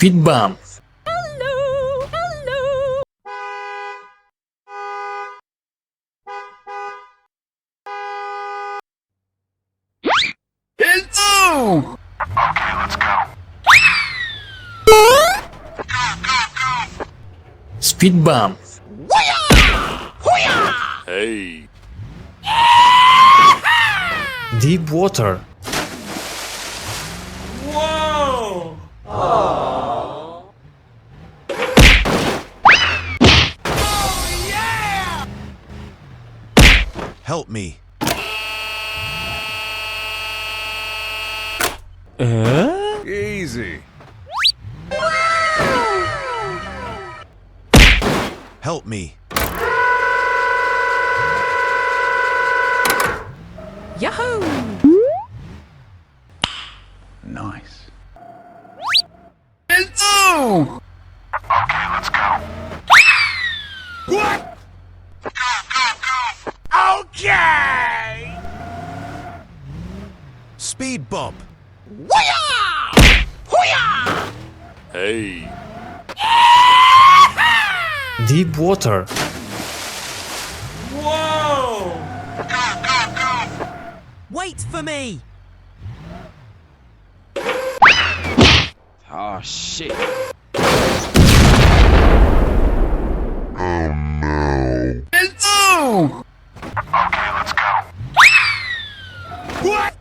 Speed bump. Hello, hello. Hello! Okay, let's go. Speed bump. Hey. Deep water. Whoa. Help me. Easy. Help me. Yahoo! Nice. Hello! Okay, let's go. What? Okay! Speed bump. Hey. Deep water. Whoa! Wait for me! Oh shit. Hello! Okay, let's go. What?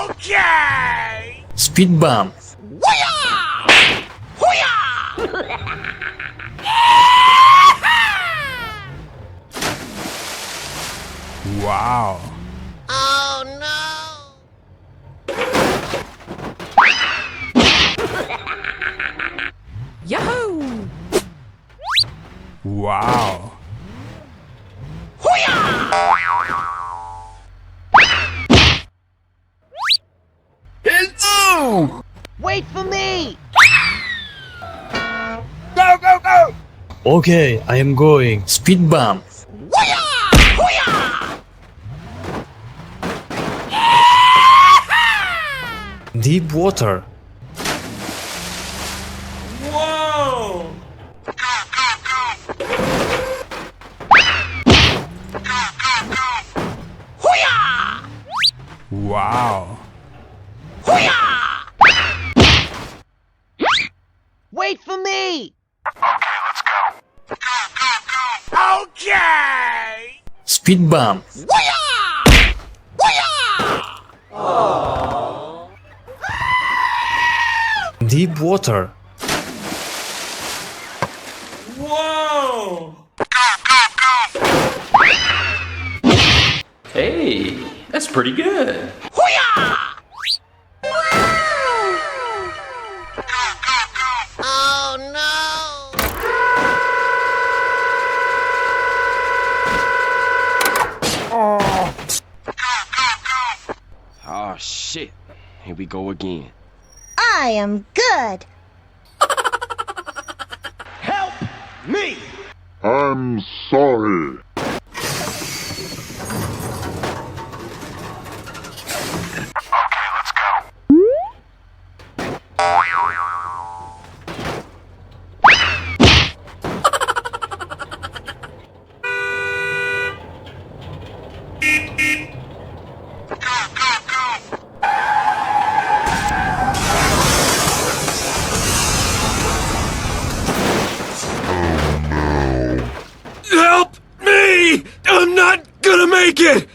Okay! Speed bump. Wow. Yahoo! Wow. Hello! Wait for me! Go, go, go! Okay, I am going. Speed bump. Deep water. Whoa! Wow. Wait for me! Okay, let's go. Okay! Speed bump. Deep water. Whoa! Hey, that's pretty good. Oh no! Oh shit. Here we go again. I am good. Help me! I'm sorry. Okay, let's go. Help me! I'm not gonna make it!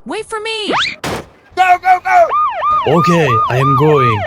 Wait for me! Go, go, go! Okay, I am going.